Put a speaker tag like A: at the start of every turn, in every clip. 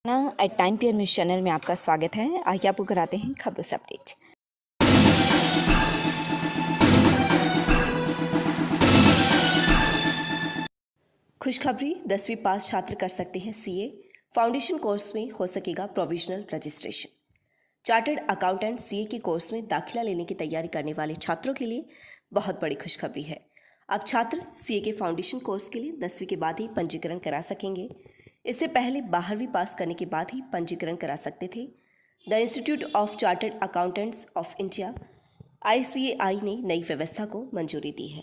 A: ना eight time PM news channel में आपका स्वागत है। आइए आपको कराते हैं खबरों से अपडेट। खुशखबरी, 10वीं पास छात्र कर सकते हैं सीए। फाउंडेशन कोर्स में हो सकेगा provisional registration. Chartered accountant CA के कोर्स में दाखिला लेने की तैयारी करने वाले छात्रों के लिए बहुत बड़ी खुशखबरी है। अब छात्र सीए के फाउंडेशन कोर्स के लिए 10वीं के बाद ही पंजीकरण करा सकेंगे। इससे पहले 12वीं पास करने के बाद ही पंजीकरण करा सकते थे। The institute of chartered accountants of India ICAI ने नई व्यवस्था को मंजूरी दी है।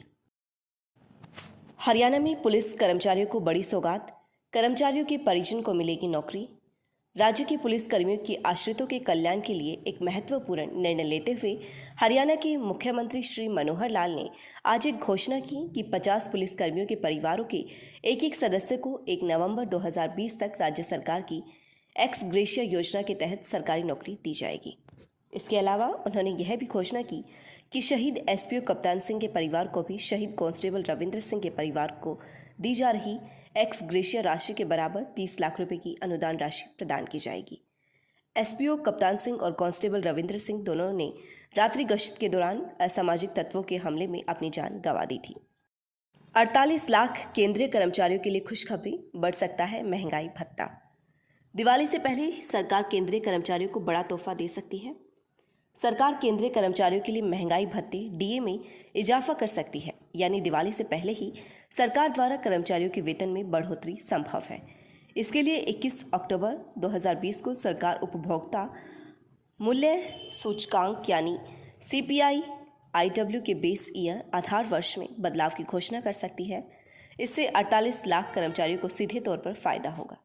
A: हरियाणा में पुलिस कर्मचारियों को बड़ी सौगात, कर्मचारियों के परिजन को मिलेगी नौकरी। राज्य के पुलिस कर्मियों के आश्रितों के कल्याण के लिए एक महत्वपूर्ण निर्णय लेते हुए हरियाणा के मुख्यमंत्री श्री मनोहर लाल ने आज एक घोषणा की कि 50 पुलिस कर्मियों के परिवारों के एक सदस्य को 1 नवंबर 2020 तक राज्य सरकार की एक्स ग्रेशिया योजना के तहत सरकारी नौकरी दी जाएगी। इसके अलावा उन्होंने यह भी घोषणा की कि शहीद SPO कप्तान सिंह के परिवार को भी शहीद कांस्टेबल रविंद्र सिंह के परिवार को दी जा रही एक्स ग्रेशिया राशि के बराबर 30 लाख रुपए की अनुदान राशि प्रदान की जाएगी। SPO कप्तान सिंह और कांस्टेबल रविंद्र सिंह दोनों ने रात्रि गश्त के दौरान असामाजिक तत्वों के हमले में अपनी जान गंवा दी थी। 48 लाख केंद्रीय कर्मचारियों के लिए खुशखबरी, बढ़ सकता है महंगाई भत्ता। दिवाली से पहले सरकार केंद्रीय कर्मचारियों को बड़ा तोहफा दे सकती है। सरकार केंद्रीय कर्मचारियों के लिए महंगाई भत्ते DA में इजाफा कर सकती है, यानी दिवाली से पहले ही सरकार द्वारा कर्मचारियों के वेतन में बढ़ोतरी संभव है। इसके लिए 21 अक्टूबर 2020 को सरकार उपभोक्ता मूल्य सूचकांक यानी CPI IW के बेस ईयर आधार वर्ष में बदलाव की घोषणा कर सकती है। इससे 48 लाख कर्मचारियों को सीधे तौर पर फायदा होगा।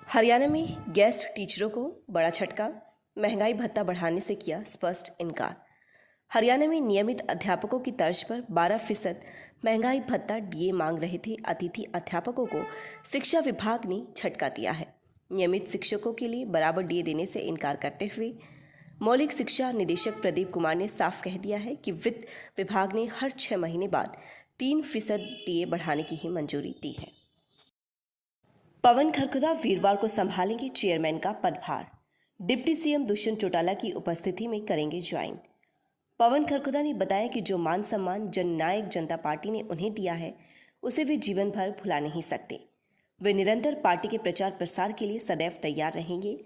A: हरियाणा में गेस्ट टीचरों को बड़ा झटका, महंगाई भत्ता बढ़ाने से किया स्पष्ट इनकार। हरियाणा में नियमित अध्यापकों की तर्ज पर 12% महंगाई भत्ता DA मांग रहे थे अतिथि अध्यापकों को शिक्षा विभाग ने झटका दिया है। नियमित शिक्षकों के लिए बराबर DA देने से इनकार करते हुए मौलिक शिक्षा निदेशक प्रदीप कुमार ने साफ कह दिया है कि वित्त विभाग ने हर 6 महीने बाद 3% DA बढ़ाने की ही मंजूरी दी है। पवन खरखुदा वीरवार को संभालेंगे चेयरमैन का पदभार। डिप्टी CM दुष्यंत चौटाला की उपस्थिति में करेंगे ज्वाइन। पवन खरखुदा ने बताया कि जो मान सम्मान जननायक जनता पार्टी ने उन्हें दिया है उसे वे जीवन भर भुला नहीं सकते। वे निरंतर पार्टी के प्रचार प्रसार के लिए सदैव तैयार रहेंगे।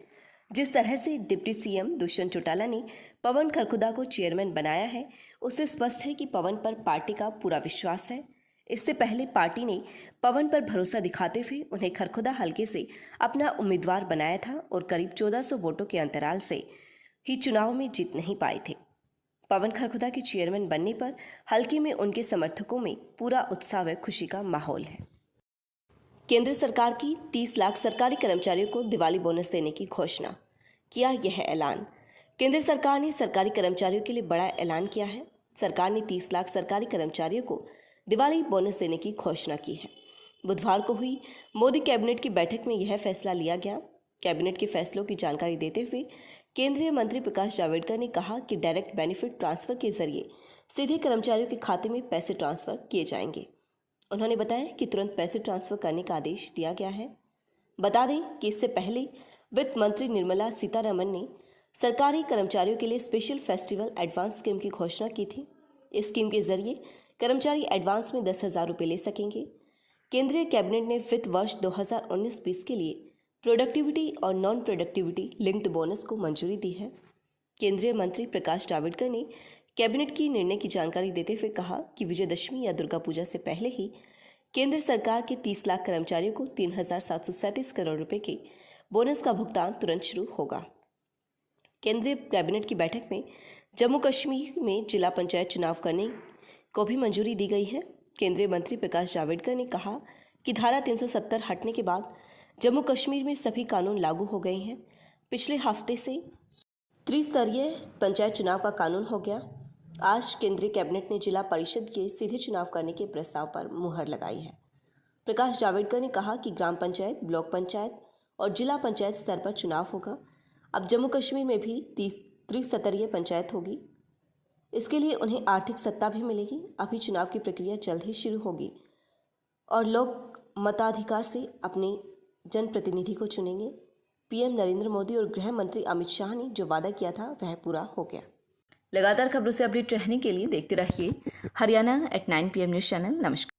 A: जिस तरह से डिप्टी CM दुष्यंत चौटाला ने पवन खरखुदा को चेयरमैन बनाया है, उससे स्पष्ट है कि पवन पर पार्टी का पूरा विश्वास है। इससे पहले पार्टी ने पवन पर भरोसा दिखाते हुए उन्हें खरखुदा हलके से अपना उम्मीदवार बनाया था और करीब 1400 वोटों के अंतराल से ही चुनाव में जीत नहीं पाए थे। पवन खरखुदा के चेयरमैन बनने पर हलके में उनके समर्थकों में पूरा उत्साह व खुशी का माहौल है। केंद्र सरकार की 30 लाख सरकारी कर्मचारियों को दिवाली बोनस देने की घोषणा, किया यह ऐलान। केंद्र सरकार ने सरकारी कर्मचारियों के लिए बड़ा ऐलान किया है। सरकार ने 30 लाख सरकारी कर्मचारियों को दिवाली बोनस देने की घोषणा की है। बुधवार को हुई मोदी कैबिनेट की बैठक में यह फैसला लिया गया। कैबिनेट के फैसलों की जानकारी देते हुए केंद्रीय मंत्री प्रकाश जावड़ेकर ने कहा कि डायरेक्ट बेनिफिट ट्रांसफर के जरिए सीधे कर्मचारियों के खाते में पैसे ट्रांसफर किए जाएंगे। उन्होंने बताया कि तुरंत पैसे ट्रांसफर करने का आदेश दिया गया है। बता दें कि इससे पहले वित्त मंत्री निर्मला सीतारमण ने सरकारी कर्मचारियों के लिए स्पेशल फेस्टिवल एडवांस स्कीम की घोषणा की थी। इस स्कीम के जरिए कर्मचारी एडवांस में 10,000 रुपये ले सकेंगे। केंद्रीय कैबिनेट ने वित्त वर्ष 2019-20 के लिए प्रोडक्टिविटी और नॉन प्रोडक्टिविटी लिंक्ड बोनस को मंजूरी दी है। केंद्रीय मंत्री प्रकाश जावड़ेकर ने कैबिनेट की निर्णय की जानकारी देते हुए कहा कि विजयदशमी या दुर्गा पूजा से पहले ही केंद्र सरकार के 30 लाख कर्मचारियों को 3,737 करोड़ रुपए के बोनस का भुगतान तुरंत शुरू होगा। केंद्रीय कैबिनेट की बैठक में जम्मू कश्मीर में जिला पंचायत चुनाव करने को भी मंजूरी दी गई है। केंद्रीय मंत्री प्रकाश जावड़ेकर ने कहा कि धारा 370 हटने के बाद जम्मू कश्मीर में सभी कानून लागू हो गए हैं। पिछले हफ्ते से त्रिस्तरीय पंचायत चुनाव का कानून हो गया। आज केंद्रीय कैबिनेट ने जिला परिषद के सीधे चुनाव करने के प्रस्ताव पर मुहर लगाई है। प्रकाश जावड़ेकर ने कहा कि ग्राम पंचायत, ब्लॉक पंचायत और जिला पंचायत स्तर पर चुनाव होगा। अब जम्मू कश्मीर में भी त्रिस्तरीय पंचायत होगी। इसके लिए उन्हें आर्थिक सत्ता भी मिलेगी। अभी चुनाव की प्रक्रिया जल्द ही शुरू होगी और लोग मताधिकार से अपने जनप्रतिनिधि को चुनेंगे। पीएम नरेंद्र मोदी और गृह मंत्री अमित शाह ने जो वादा किया था वह पूरा हो गया। लगातार खबरों से अपडेट रहने के लिए देखते रहिए हरियाणा@9 PM न्यूज़ चैनल। नमस्कार।